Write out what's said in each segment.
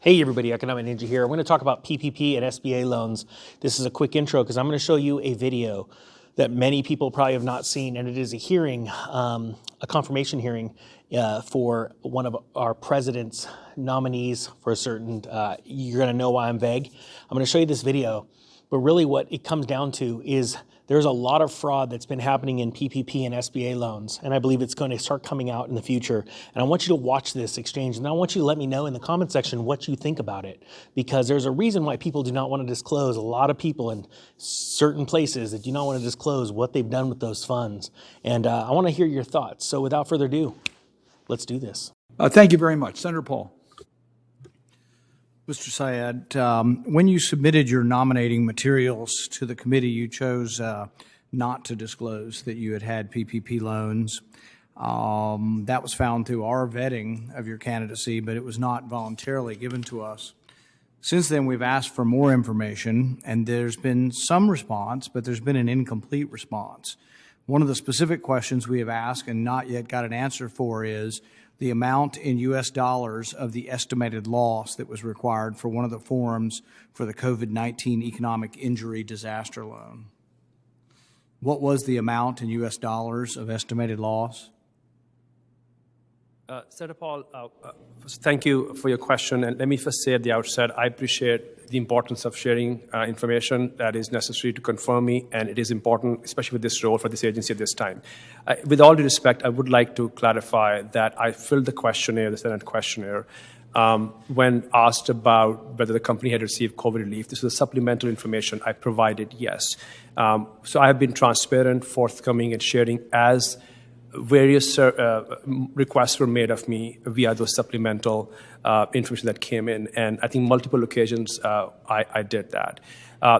Hey everybody, Economic Ninja here. I'm going to talk about PPP and SBA loans. This is a quick intro because I'm going to show you a video that many people probably have not seen, and it is a hearing, a confirmation hearing for one of our president's nominees for a certain, you're going to know why I'm vague. I'm going to show you this video, but really what it comes down to is there's a lot of fraud that's been happening in PPP and SBA loans, and I believe it's going to start coming out in the future. And I want you to watch this exchange, and I want you to let me know in the comment section what you think about it, because there's a reason why people do not want to disclose. A lot of people in certain places that do not want to disclose what they've done with those funds. And I want to hear your thoughts. So without further ado, let's do this. Thank you very much. Senator Paul. Mr. Syed, when you submitted your nominating materials to the committee, you chose not to disclose that you had had PPP loans. That was found through our vetting of your candidacy, but it was not voluntarily given to us. Since then, we've asked for more information, and there's been some response, but there's been an incomplete response. One of the specific questions we have asked and not yet got an answer for is the amount in U.S. dollars of the estimated loss that was required for one of the forms for the COVID-19 economic injury disaster loan. What was the amount in U.S. dollars of estimated loss? Senator Paul, thank you for your question. And let me first say at the outset, I appreciate the importance of sharing information that is necessary to confirm me, and it is important, especially with this role for this agency at this time. With all due respect, I would like to clarify that I filled the questionnaire, the Senate questionnaire, when asked about whether the company had received COVID relief. This was supplemental information. I provided yes. So I have been transparent, forthcoming, and sharing as various requests were made of me via those supplemental information that came in, and I think multiple occasions I did that.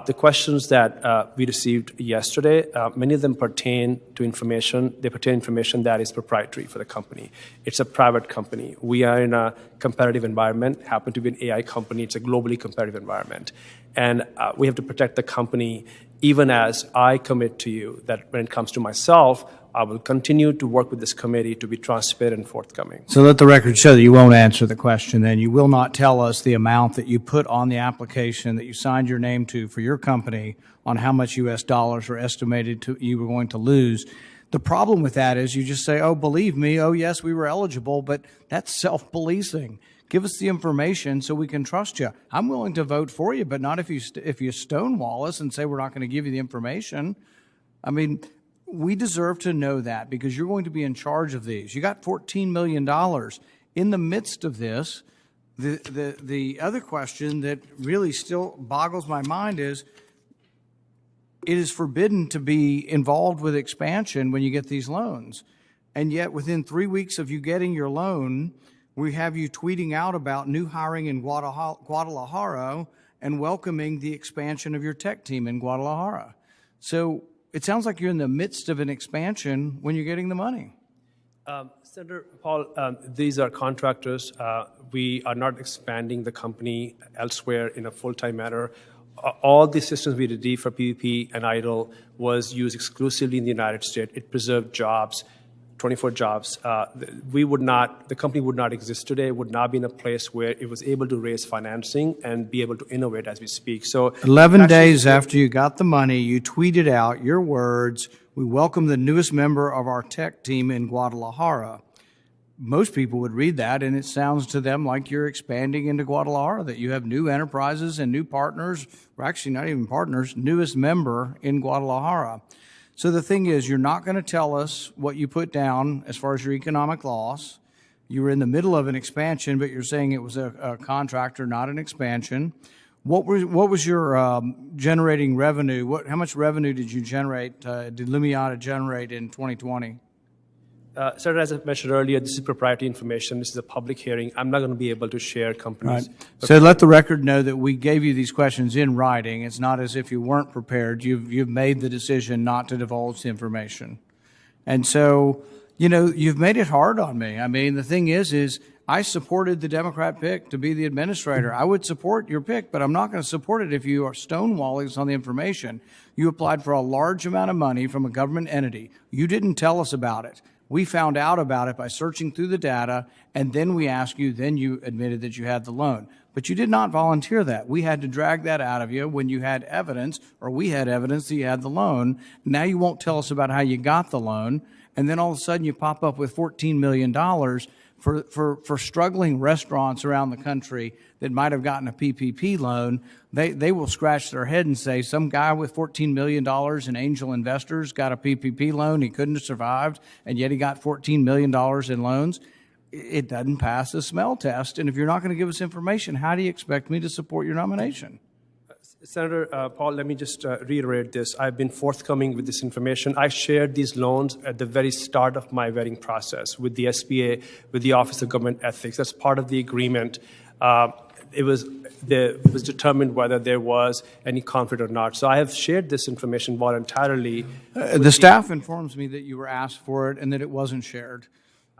The questions that we received yesterday, many of them pertain to information. They pertain to information that is proprietary for the company. It's a private company. We are in a competitive environment, happen to be an AI company. It's a globally competitive environment. And we have to protect the company, even as I commit to you that when it comes to myself, I will continue to work with this committee to be transparent and forthcoming. So let the record show that you won't answer the question, then. You will not tell us the amount that you put on the application that you signed your name to for your company on how much U.S. dollars were estimated you were going to lose. The problem with that is you just say, oh, believe me, oh, yes, we were eligible, but that's self-policing. Give us the information so we can trust you. I'm willing to vote for you, but not if you stonewall us and say we're not going to give you the information. I mean, we deserve to know that because you're going to be in charge of these. You got $14 million. In the midst of this, the other question that really still boggles my mind is it is forbidden to be involved with expansion when you get these loans. And yet within 3 weeks of you getting your loan, we have you tweeting out about new hiring in Guadalajara and welcoming the expansion of your tech team in Guadalajara. So it sounds like you're in the midst of an expansion when you're getting the money. Senator Paul, these are contractors. We are not expanding the company elsewhere in a full-time manner. All the systems we did for PPP and IDLE was used exclusively in the United States. It preserved jobs, 24 jobs. The company would not exist today, would not be in a place where it was able to raise financing and be able to innovate as we speak. So 11 days after you got the money, you tweeted out your words, "We welcome the newest member of our tech team in Guadalajara." Most people would read that, and it sounds to them like you're expanding into Guadalajara, that you have new enterprises and new partners, or actually not even partners, newest member in Guadalajara. So the thing is, you're not going to tell us what you put down as far as your economic loss. You were in the middle of an expansion, but you're saying it was a contractor, not an expansion. What was your generating revenue? How much revenue did you generate, did Lumiata generate in 2020? Sir, as I mentioned earlier, this is proprietary information. This is a public hearing. I'm not going to be able to share companies. Right. So let the record know that we gave you these questions in writing. It's not as if you weren't prepared. You've made the decision not to divulge the information. And so, you know, you've made it hard on me. I mean, the thing is I supported the Democrat pick to be the administrator. I would support your pick, but I'm not going to support it if you are stonewalling us on the information. You applied for a large amount of money from a government entity. You didn't tell us about it. We found out about it by searching through the data, and then we asked you, then you admitted that you had the loan. But you did not volunteer that. We had to drag that out of you when you had evidence, or we had evidence that you had the loan. Now you won't tell us about how you got the loan, and then all of a sudden you pop up with $14 million for struggling restaurants around the country that might have gotten a PPP loan. They will scratch their head and say, some guy with $14 million in angel investors got a PPP loan. He couldn't have survived, and yet he got $14 million in loans. It doesn't pass the smell test. And if you're not going to give us information, how do you expect me to support your nomination? Senator Paul, let me just reiterate this. I've been forthcoming with this information. I shared these loans at the very start of my vetting process with the SBA, with the Office of Government Ethics. That's part of the agreement. It was determined whether there was any conflict or not. So I have shared this information voluntarily. The staff informs me that you were asked for it and that it wasn't shared.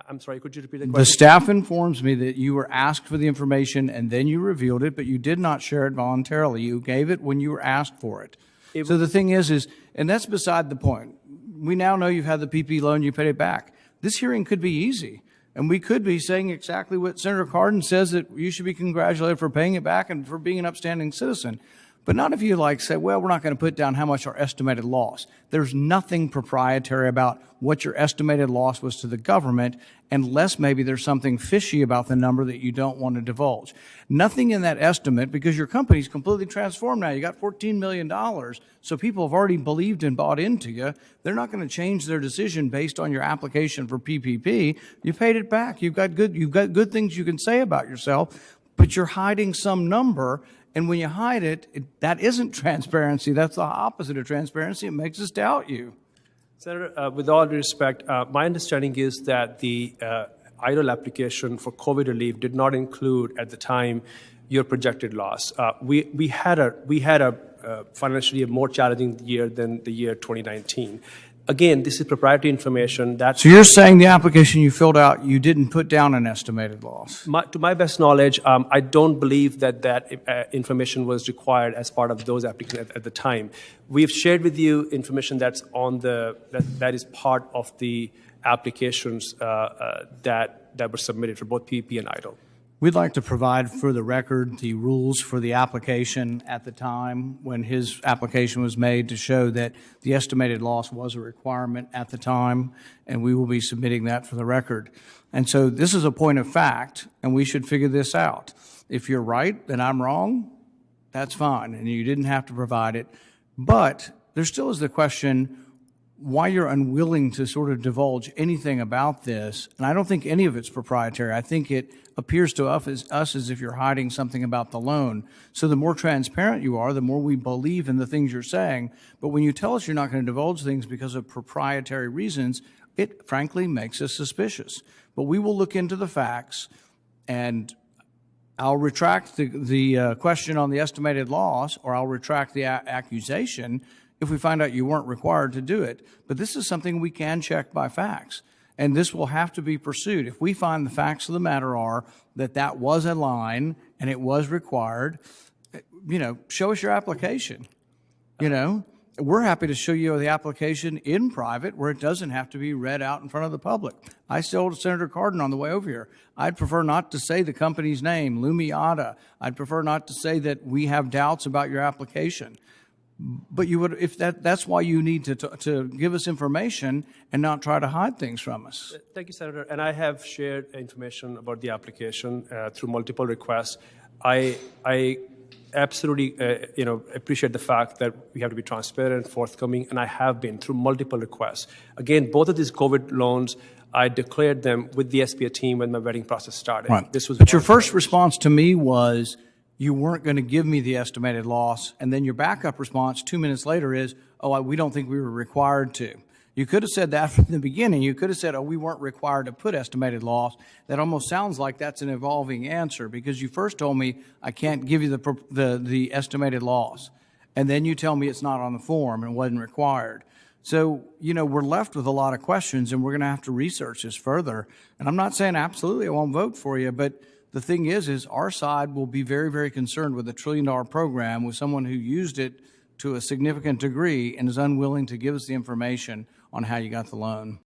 I'm sorry, could you repeat the The question? staff informs me that you were asked for the information and then you revealed it, but you did not share it voluntarily. You gave it when you were asked for it. So the thing is, and that's beside the point. We now know you've had the PP loan, you paid it back. This hearing could be easy, and we could be saying exactly what Senator Cardin says, that you should be congratulated for paying it back and for being an upstanding citizen. But not if you say, well, we're not going to put down how much our estimated loss. There's nothing proprietary about what your estimated loss was to the government, unless maybe there's something fishy about the number that you don't want to divulge. Nothing in that estimate, because your company's completely transformed now. You got $14 million, so people have already believed and bought into you. They're not going to change their decision based on your application for PPP. You paid it back. You've got good things you can say about yourself, but you're hiding some number. And when you hide it, that isn't transparency. That's the opposite of transparency. It makes us doubt you. Senator, with all due respect, my understanding is that the EIDL application for COVID relief did not include at the time your projected loss. We had a financially more challenging year than the year 2019. Again, this is proprietary information. So you're saying the application you filled out, you didn't put down an estimated loss? To my best knowledge, I don't believe that information was required as part of those applications at the time. We've shared with you information that's that is part of the applications that were submitted for both PPP and EIDL. We'd like to provide for the record the rules for the application at the time when his application was made, to show that the estimated loss was a requirement at the time, and we will be submitting that for the record. And so this is a point of fact, and we should figure this out. If you're right and I'm wrong, that's fine, and you didn't have to provide it. But there still is the question why you're unwilling to sort of divulge anything about this. And I don't think any of it's proprietary. I think it appears to us as if you're hiding something about the loan. So the more transparent you are, the more we believe in the things you're saying. But when you tell us you're not going to divulge things because of proprietary reasons, it frankly makes us suspicious. But we will look into the facts, and I'll retract the question on the estimated loss, or I'll retract the accusation if we find out you weren't required to do it. But this is something we can check by facts, and this will have to be pursued. If we find the facts of the matter are that was a line and it was required, show us your application. We're happy to show you the application in private where it doesn't have to be read out in front of the public. I told Senator Cardin on the way over here, I'd prefer not to say the company's name, Lumiata. I'd prefer not to say that we have doubts about your application. But you would, if that's why you need to give us information and not try to hide things from us. Thank you, Senator. And I have shared information about the application through multiple requests. I absolutely, appreciate the fact that we have to be transparent, forthcoming, and I have been through multiple requests. Again, both of these COVID loans, I declared them with the SBA team when my vetting process started. Right. This was but your first response to me was, you weren't going to give me the estimated loss, and then your backup response 2 minutes later is, we don't think we were required to. You could have said that from the beginning. You could have said, we weren't required to put estimated loss. That almost sounds like that's an evolving answer, because you first told me I can't give you the estimated loss, and then you tell me it's not on the form and wasn't required. So, we're left with a lot of questions, and we're going to have to research this further. And I'm not saying absolutely I won't vote for you, but the thing is our side will be very, very concerned with a $1 trillion program with someone who used it to a significant degree and is unwilling to give us the information on how you got the loan.